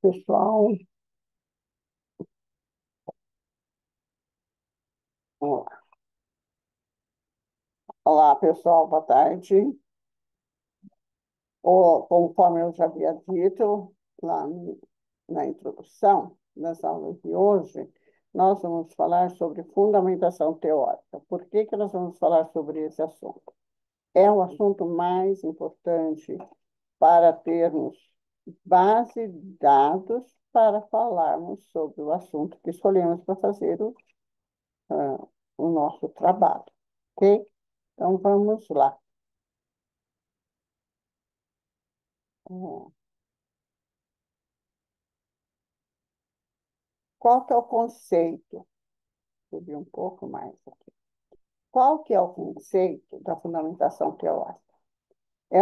Pessoal, olá. Olá, pessoal, boa tarde. Conforme eu já havia dito lá na introdução das aulas de hoje, nós vamos falar sobre fundamentação teórica. Por que que nós vamos falar sobre esse assunto? É o assunto mais importante para termos base de dados para falarmos sobre o assunto que escolhemos para fazer o nosso trabalho, ok? Então, vamos lá. Qual que é o conceito? Subir um pouco mais aqui. Qual que é o conceito da fundamentação teórica? É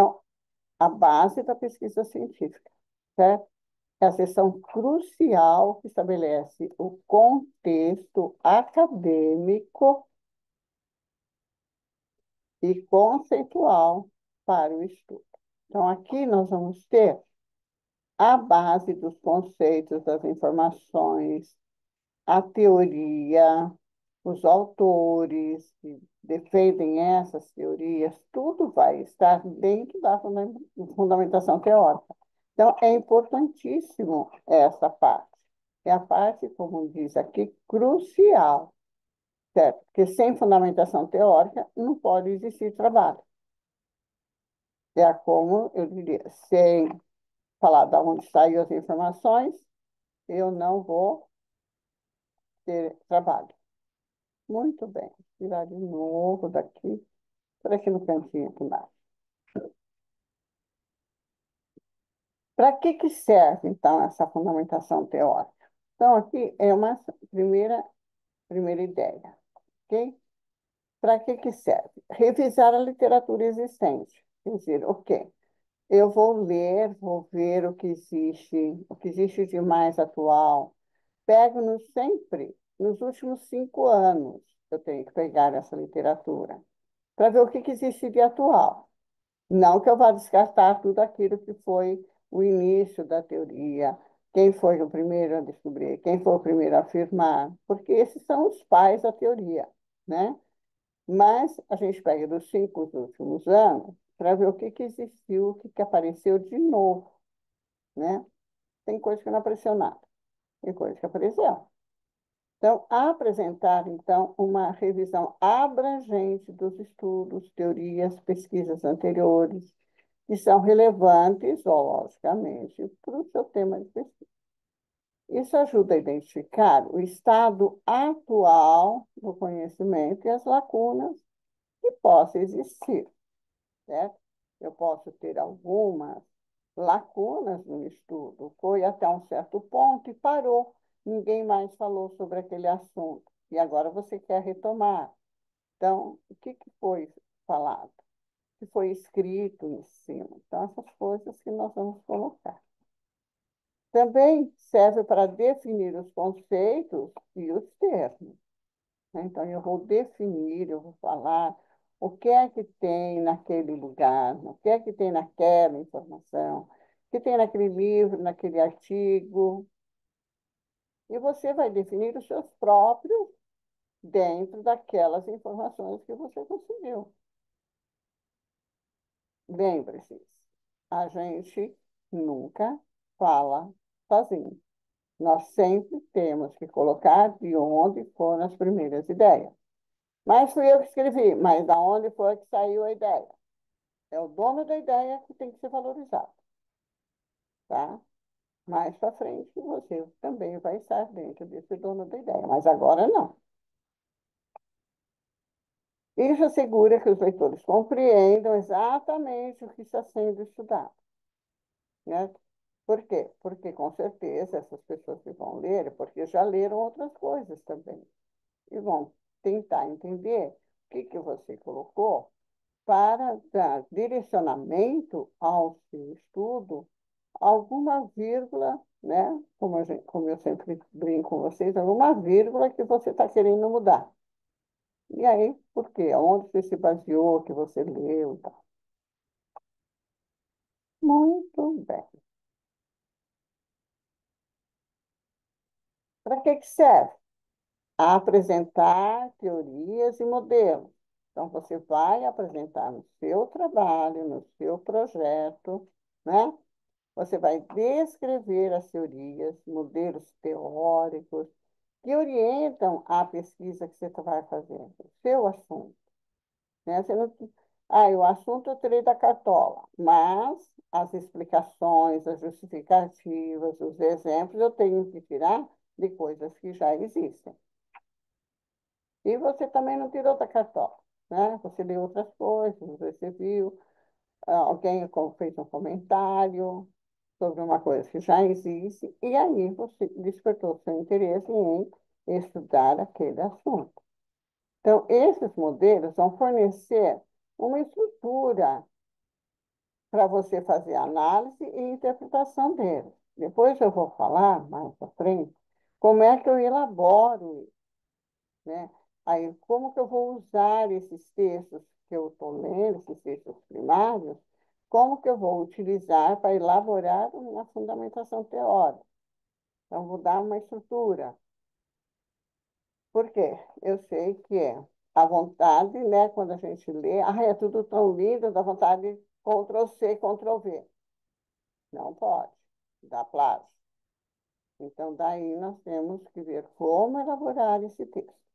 a base da pesquisa científica, certo? É a seção crucial que estabelece o contexto acadêmico e conceitual para o estudo. Então, aqui nós vamos ter a base dos conceitos, das informações, a teoria, os autores que defendem essas teorias, tudo vai estar dentro da fundamentação teórica. Então, é importantíssimo essa parte. É a parte, como diz aqui, crucial, certo? Porque sem fundamentação teórica não pode existir trabalho. É como eu diria, sem falar de onde saem as informações, eu não vou ter trabalho. Muito bem. Tirar de novo daqui, por aqui no cantinho aqui embaixo. Para que que serve, então, essa fundamentação teórica? Então, aqui é uma primeira ideia, ok? Para que que serve? Revisar a literatura existente. Quer dizer, ok, eu vou ler, vou ver o que existe de mais atual. Pego-no sempre, nos últimos 5 anos, eu tenho que pegar essa literatura, para ver o que que existe de atual. Não que eu vá descartar tudo aquilo que foi o início da teoria, quem foi o primeiro a descobrir, quem foi o primeiro a afirmar, porque esses são os pais da teoria, né? Mas a gente pega dos 5 últimos anos para ver o que que existiu, o que que apareceu de novo, né? Tem coisa que não apareceu nada, tem coisa que apareceu. Então, apresentar, então, uma revisão abrangente dos estudos, teorias, pesquisas anteriores, que são relevantes, zoologicamente, para o seu tema de pesquisa. Isso ajuda a identificar o estado atual do conhecimento e as lacunas que possam existir, certo? Eu posso ter algumas lacunas no estudo, foi até um certo ponto e parou, ninguém mais falou sobre aquele assunto, e agora você quer retomar. Então, o que que foi falado? Que foi escrito em cima. Então, essas coisas que nós vamos colocar. Também serve para definir os conceitos e os termos, né? Então, eu vou definir, eu vou falar o que é que tem naquele lugar, o que é que tem naquela informação, o que tem naquele livro, naquele artigo. E você vai definir os seus próprios dentro daquelas informações que você conseguiu. Lembre-se, a gente nunca fala sozinho. Nós sempre temos que colocar de onde foram as primeiras ideias. Mas fui eu que escrevi, mas da onde foi que saiu a ideia? É o dono da ideia que tem que ser valorizado, tá? Mais para frente, você também vai estar dentro desse dono da ideia, mas agora não. Isso assegura que os leitores compreendam exatamente o que está sendo estudado, né? Por quê? Porque, com certeza, essas pessoas que vão ler, porque já leram outras coisas também, e vão tentar entender o que que você colocou para dar direcionamento ao seu estudo, alguma vírgula, né? Como eu sempre brinco com vocês, alguma vírgula que você está querendo mudar. E aí, por quê? Onde você se baseou, que você leu e tal. Muito bem. Para que que serve? A apresentar teorias e modelos. Então, você vai apresentar no seu trabalho, no seu projeto, né? Você vai descrever as teorias, modelos teóricos que orientam a pesquisa que você vai fazer, o seu assunto, né? Você não... o assunto eu tirei da cartola, mas as explicações, as justificativas, os exemplos eu tenho que tirar de coisas que já existem. E você também não tirou da cartola, né? Você leu outras coisas, você viu, alguém fez um comentário sobre uma coisa que já existe, e aí você despertou seu interesse em estudar aquele assunto. Então, esses modelos vão fornecer uma estrutura para você fazer a análise e interpretação deles. Depois eu vou falar, mais à frente, como é que eu elaboro, né? Aí, como que eu vou usar esses textos que eu estou lendo, esses textos primários, como que eu vou utilizar para elaborar uma fundamentação teórica? Então, vou dar uma estrutura. Por quê? Eu sei que é a vontade, né? Quando a gente lê, é tudo tão lindo, dá vontade de Ctrl+C, Ctrl+V. Não pode, dá plágio. Então, daí nós temos que ver como elaborar esse texto.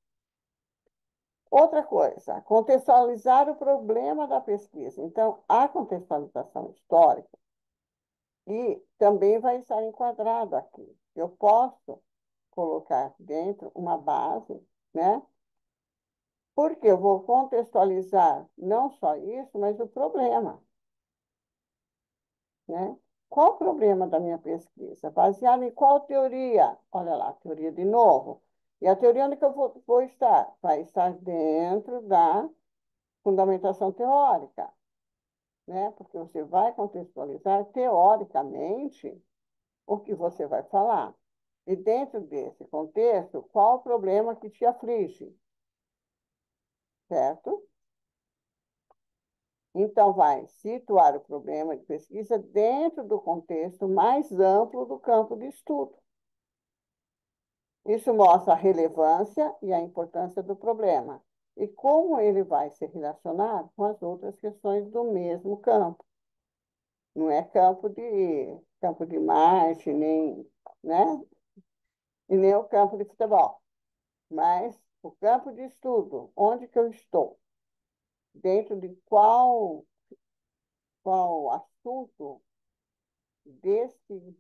Outra coisa, contextualizar o problema da pesquisa. Então, a contextualização histórica e também vai estar enquadrado aqui. Eu posso colocar dentro uma base, né? Porque eu vou contextualizar não só isso, mas o problema, né? Qual o problema da minha pesquisa? Baseado em qual teoria? Olha lá, teoria de novo. E a teoria onde que eu vou estar? Vai estar dentro da fundamentação teórica, né? Porque você vai contextualizar teoricamente o que você vai falar. E dentro desse contexto, qual o problema que te aflige, certo? Então, vai situar o problema de pesquisa dentro do contexto mais amplo do campo de estudo. Isso mostra a relevância e a importância do problema e como ele vai se relacionar com as outras questões do mesmo campo. Não é campo de Marte, nem, né? E nem o campo de futebol, mas o campo de estudo, onde que eu estou, dentro de qual assunto desse,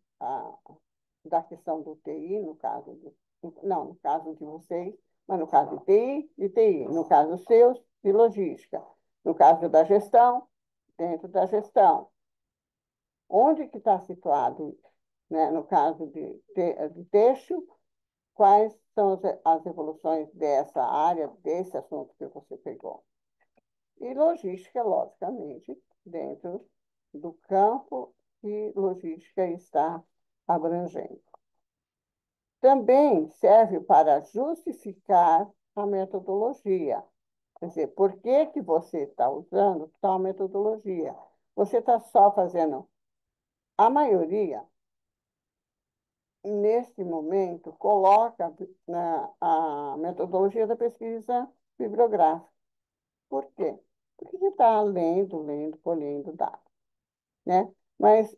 da questão do TI, no caso não, no caso de vocês, mas no caso de TI, no caso seus, de logística, no caso da gestão, dentro da gestão. Onde que está situado, né? No caso de têxtil, quais são as evoluções dessa área, desse assunto que você pegou? E logística, logicamente, dentro do campo que logística está abrangendo. Também serve para justificar a metodologia. Quer dizer, por que que você está usando tal metodologia? Você está só fazendo, a maioria, neste momento, coloca a metodologia da pesquisa bibliográfica. Por quê? Porque você está lendo, colhendo dados, né? Mas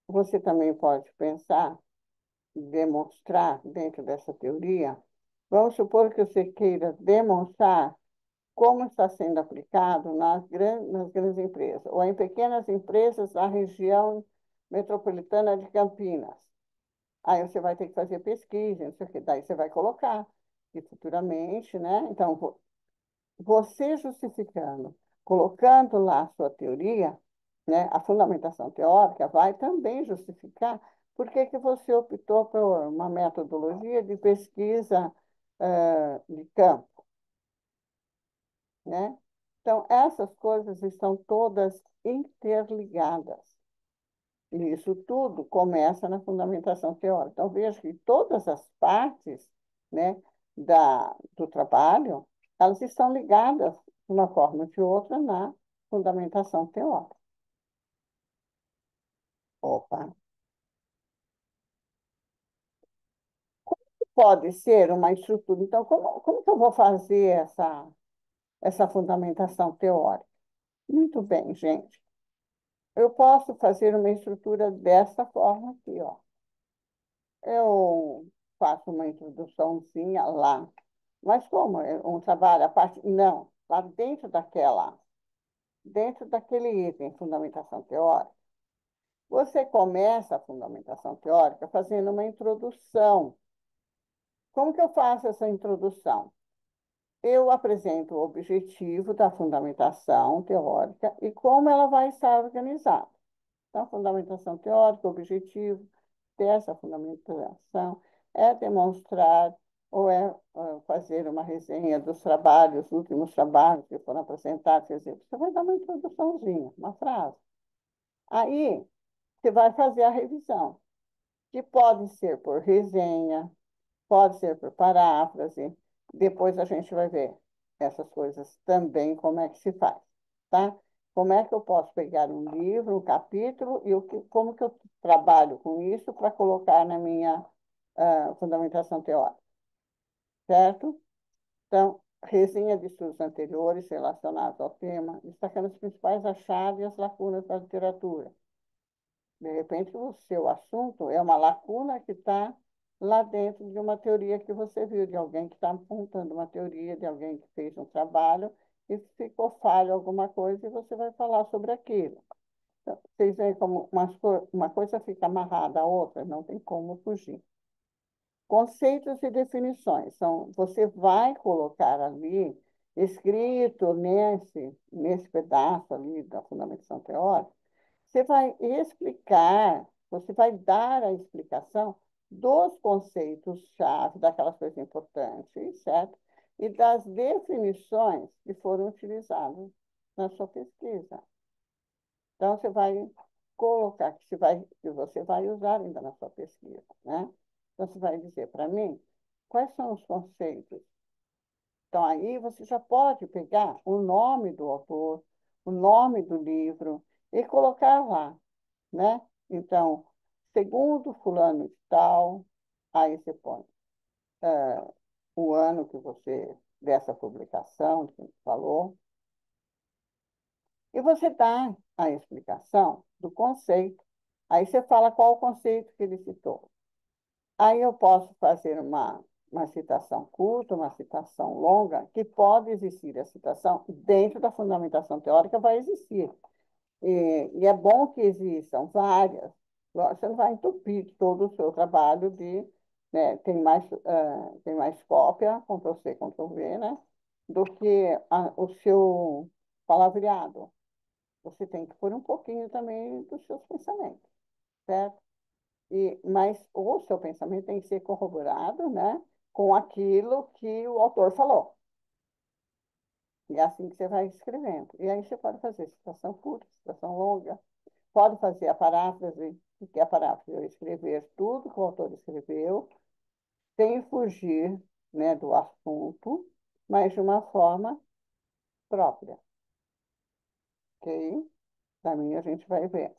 você também pode pensar, demonstrar dentro dessa teoria. Vamos supor que você queira demonstrar como está sendo aplicado nas grandes empresas, ou em pequenas empresas da região metropolitana de Campinas. Aí você vai ter que fazer pesquisa, não sei o que, daí você vai colocar, e futuramente, né? Então, você justificando, colocando lá a sua teoria, né, a fundamentação teórica vai também justificar por que que você optou por uma metodologia de pesquisa de campo, né? Então, essas coisas estão todas interligadas. E isso tudo começa na fundamentação teórica. Então, veja que todas as partes, né, do trabalho, elas estão ligadas, de uma forma ou de outra, na fundamentação teórica. Opa! pode ser uma estrutura. Então, como que eu vou fazer essa fundamentação teórica? Muito bem, gente. Eu posso fazer uma estrutura dessa forma aqui, ó. Eu faço uma introduçãozinha lá. Mas como? É um trabalho à parte? Não. Lá dentro daquele item, fundamentação teórica, você começa a fundamentação teórica fazendo uma introdução. Como que eu faço essa introdução? Eu apresento o objetivo da fundamentação teórica e como ela vai estar organizada. Então, fundamentação teórica, o objetivo dessa fundamentação é demonstrar ou fazer uma resenha dos trabalhos, dos últimos trabalhos que foram apresentados. Quer dizer, você vai dar uma introduçãozinha, uma frase. Aí, você vai fazer a revisão, que pode ser por resenha, pode ser por paráfrase. Depois a gente vai ver essas coisas também, como é que se faz, tá? Como é que eu posso pegar um livro, um capítulo, e como que eu trabalho com isso para colocar na minha fundamentação teórica, certo? Então, resenha de estudos anteriores relacionados ao tema, destacando os principais achados e as lacunas da literatura. De repente, o seu assunto é uma lacuna que está lá dentro de uma teoria que você viu, de alguém que está apontando uma teoria, de alguém que fez um trabalho e ficou falho alguma coisa e você vai falar sobre aquilo. Então, vocês veem como uma coisa fica amarrada à outra, não tem como fugir. Conceitos e definições. Você vai colocar ali, escrito nesse pedaço ali da fundamentação teórica, você vai explicar, você vai dar a explicação dos conceitos-chave, daquelas coisas importantes, certo? E das definições que foram utilizadas na sua pesquisa. Então, você vai colocar que você vai usar ainda na sua pesquisa, né? Então, você vai dizer para mim quais são os conceitos. Então, aí você já pode pegar o nome do autor, o nome do livro e colocar lá, né? Então, segundo fulano de tal, aí você põe o ano que você, dessa publicação, que a gente falou, e você dá a explicação do conceito. Aí você fala qual o conceito que ele citou. Aí eu posso fazer uma citação curta, uma citação longa, que pode existir a citação dentro da fundamentação teórica, vai existir. E é bom que existam várias. Você não vai entupir todo o seu trabalho né, tem mais cópia, Ctrl+C, Ctrl+V, né, do que o seu palavreado. Você tem que pôr um pouquinho também dos seus pensamentos, certo? Mas o seu pensamento tem que ser corroborado, né, com aquilo que o autor falou. E é assim que você vai escrevendo. E aí você pode fazer citação curta, citação longa, pode fazer a paráfrase, que é a paráfrase, eu escrever tudo que o autor escreveu, sem fugir, né, do assunto, mas de uma forma própria, ok? Também a gente vai ver.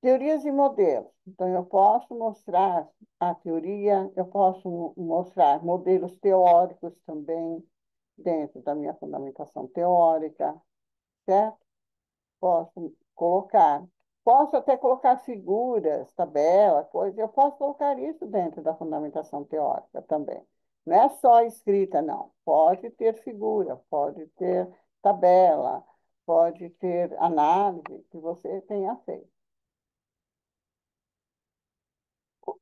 Teorias e modelos. Então, eu posso mostrar a teoria, eu posso mostrar modelos teóricos também dentro da minha fundamentação teórica, certo? Posso colocar. Posso até colocar figuras, tabela, coisa. Eu posso colocar isso dentro da fundamentação teórica também. Não é só escrita, não. Pode ter figura, pode ter tabela, pode ter análise que você tenha feito.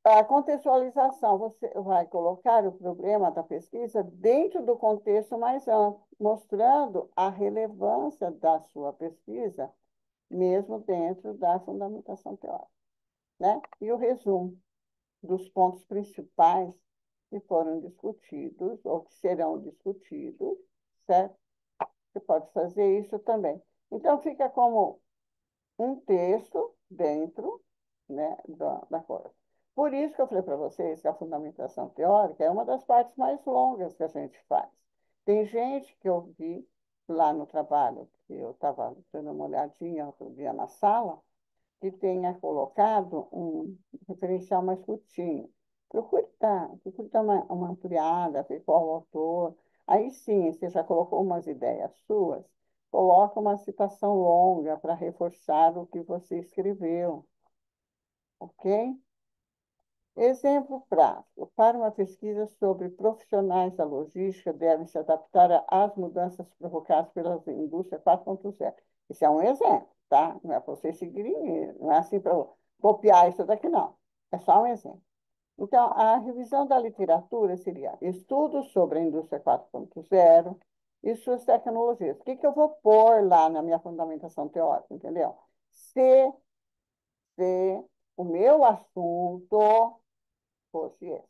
A contextualização, você vai colocar o problema da pesquisa dentro do contexto mais amplo, mostrando a relevância da sua pesquisa, mesmo dentro da fundamentação teórica, né? E o resumo dos pontos principais que foram discutidos ou que serão discutidos, certo? Você pode fazer isso também. Então, fica como um texto dentro, né, da coisa. Por isso que eu falei para vocês que a fundamentação teórica é uma das partes mais longas que a gente faz. Tem gente que eu vi lá no trabalho, que eu estava dando uma olhadinha outro dia na sala, que tenha colocado um referencial mais curtinho. procure dar uma ampliada, ver qual o autor. Aí sim, você já colocou umas ideias suas, coloca uma citação longa para reforçar o que você escreveu, ok? Exemplo prático. Para uma pesquisa sobre profissionais da logística devem se adaptar às mudanças provocadas pela indústria 4.0. Isso é um exemplo, tá? Não é para você seguir, não é assim para copiar isso daqui, não. É só um exemplo. Então, a revisão da literatura seria estudos sobre a indústria 4.0 e suas tecnologias. O que que eu vou pôr lá na minha fundamentação teórica, entendeu? Se o meu assunto fosse esse.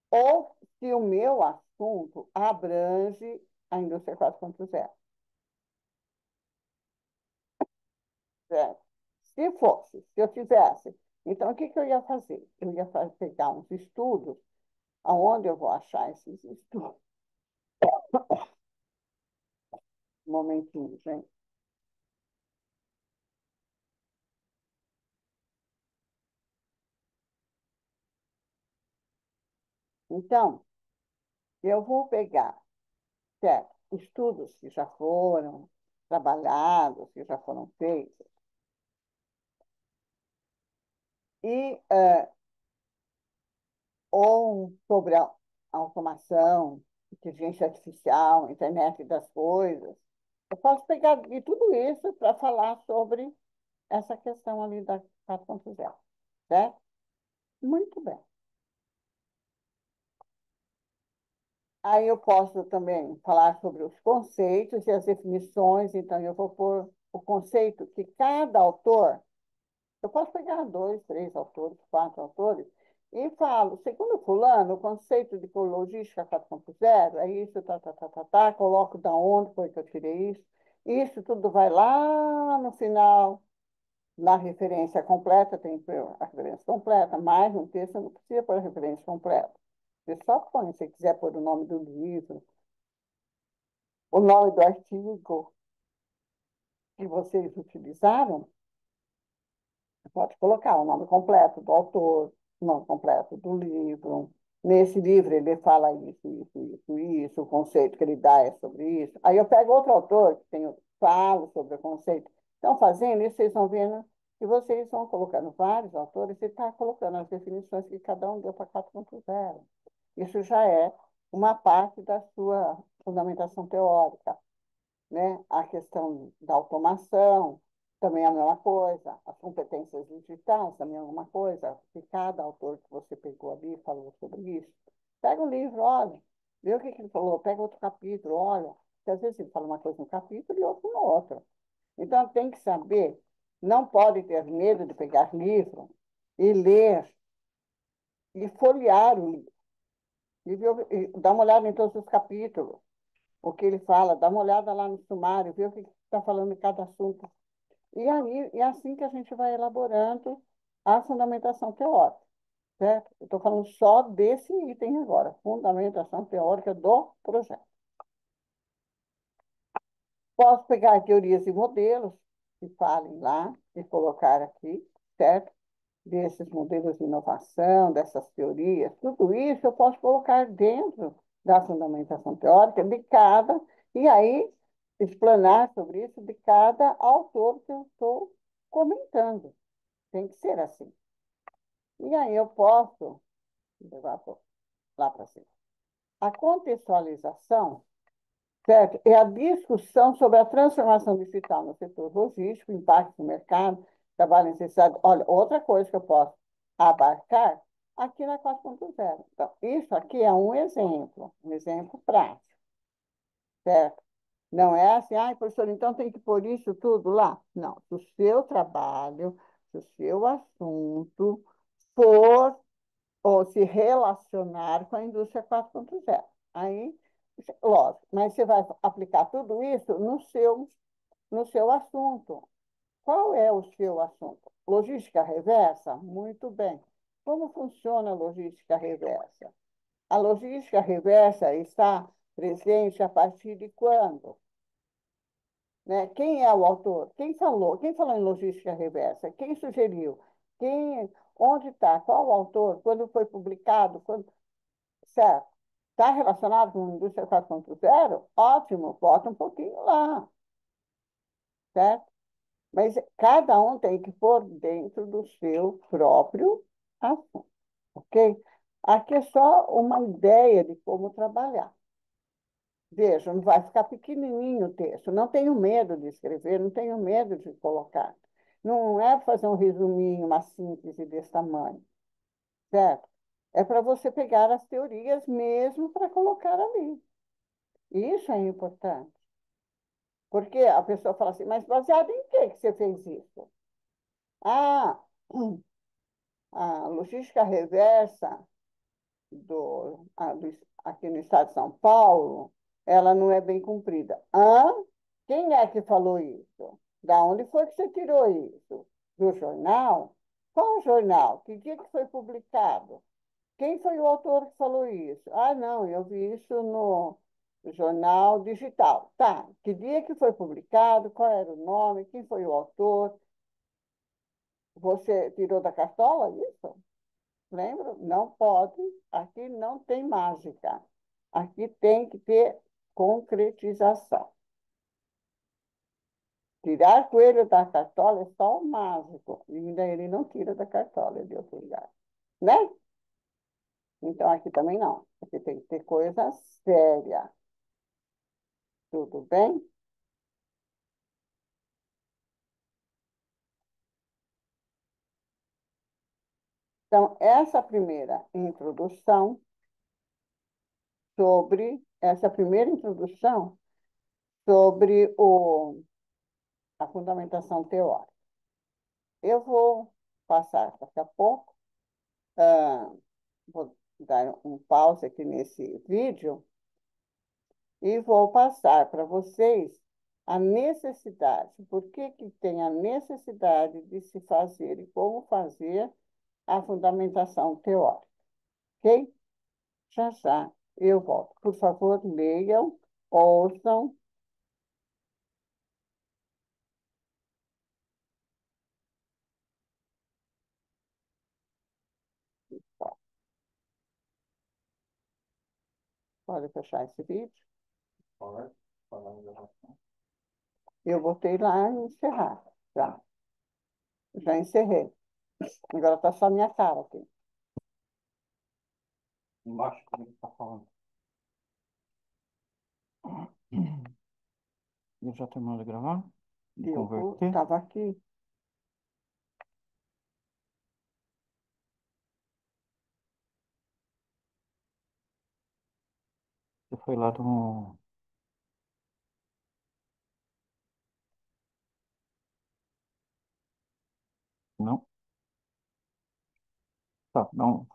Ou se o meu assunto abrange a indústria 4.0. Certo? Se fosse, se eu tivesse. Então, o que que eu ia fazer? Eu ia pegar uns estudos, aonde eu vou achar esses estudos? Um momentinho, gente. Então, eu vou pegar, certo, estudos que já foram trabalhados, que já foram feitos, e ou sobre a automação, inteligência artificial, internet das coisas. Eu posso pegar de tudo isso para falar sobre essa questão ali da 4.0, certo? Muito bem. Aí eu posso também falar sobre os conceitos e as definições, então eu vou pôr o conceito que cada autor. Eu posso pegar dois, três autores, quatro autores, e falo, segundo fulano, o conceito de logística 4.0 é isso, coloco da onde foi que eu tirei isso. Isso tudo vai lá no final, na referência completa, tem que pôr a referência completa, mas no texto não precisa pôr a referência completa. Você só põe, se quiser pôr o nome do livro, o nome do artigo que vocês utilizaram, pode colocar o nome completo do autor, o nome completo do livro. Nesse livro ele fala isso, o conceito que ele dá é sobre isso. Aí eu pego outro autor que tem, falo sobre o conceito. Então, fazendo isso, vocês vão vendo que vocês vão colocando vários autores e está colocando as definições que cada um deu para 4.0. Isso já é uma parte da sua fundamentação teórica, né? A questão da automação também é a mesma coisa, as competências digitais também é a mesma coisa, que cada autor que você pegou ali falou sobre isso. Pega o livro, olha, vê o que que ele falou, pega outro capítulo, olha, porque às vezes ele fala uma coisa no capítulo e outra no outro. Então tem que saber, não pode ter medo de pegar livro e ler e folhear o livro, e dar uma olhada em todos os capítulos, o que ele fala, dá uma olhada lá no sumário, vê o que está falando em cada assunto. E aí, é assim que a gente vai elaborando a fundamentação teórica, certo? Eu estou falando só desse item agora, fundamentação teórica do projeto. Posso pegar teorias e modelos que falem lá e colocar aqui, certo? Desses modelos de inovação, dessas teorias, tudo isso eu posso colocar dentro da fundamentação teórica de cada, e aí explanar sobre isso de cada autor que eu estou comentando. Tem que ser assim. E aí eu posso levar lá para cima. A contextualização, certo? É a discussão sobre a transformação digital no setor logístico, impacto no mercado, trabalho necessário. Olha, outra coisa que eu posso abarcar aqui na 4.0. Então, isso aqui é um exemplo prático, certo? Não é assim, ai, professor, então tem que pôr isso tudo lá. Não, se o seu trabalho, se o seu assunto for ou se relacionar com a indústria 4.0. Aí, lógico, mas você vai aplicar tudo isso no seu assunto. Qual é o seu assunto? Logística reversa? Muito bem. Como funciona a logística reversa? A logística reversa está presente a partir de quando? Né? Quem é o autor? Quem falou? Quem falou em logística reversa? Quem sugeriu? Quem? onde está, qual o autor, quando foi publicado, quando, certo? Está relacionado com a indústria 4.0? Ótimo, bota um pouquinho lá, certo? Mas cada um tem que pôr dentro do seu próprio assunto, ok? Aqui é só uma ideia de como trabalhar. Veja, não vai ficar pequenininho o texto. Não tenho medo de escrever, não tenho medo de colocar. Não é fazer um resuminho, uma síntese desse tamanho, certo? É para você pegar as teorias mesmo para colocar ali. Isso é importante. Porque a pessoa fala assim, mas baseado em que você fez isso? Ah, a logística reversa aqui no estado de São Paulo, ela não é bem cumprida. Quem é que falou isso? Da onde foi que você tirou isso? Do jornal? Qual jornal? Que dia que foi publicado? Quem foi o autor que falou isso? Ah, não, eu vi isso no jornal digital. Tá, que dia que foi publicado? Qual era o nome? Quem foi o autor? Você tirou da cartola isso? Lembra? Não pode. Aqui não tem mágica. Aqui tem que ter concretização. Tirar coelho da cartola é só o mágico. E ainda ele não tira da cartola, é de outro lugar. Né? Então aqui também não. Aqui tem que ter coisa séria. Tudo bem? Então, essa primeira introdução sobre a fundamentação teórica. Eu vou passar daqui a pouco, ah, vou dar um pause aqui nesse vídeo e vou passar para vocês a necessidade, por que que tem a necessidade de se fazer e como fazer a fundamentação teórica, ok? Já já eu volto. Por favor, leiam, ouçam. Pode fechar esse vídeo. Pode. Eu botei lá e encerrar. Já encerrei. Agora está só a minha cara aqui. Embaixo, como está falando. Eu já terminou de gravar? De converter? Estava aqui. Você foi lá do... Não? Tá, não.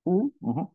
Uhum.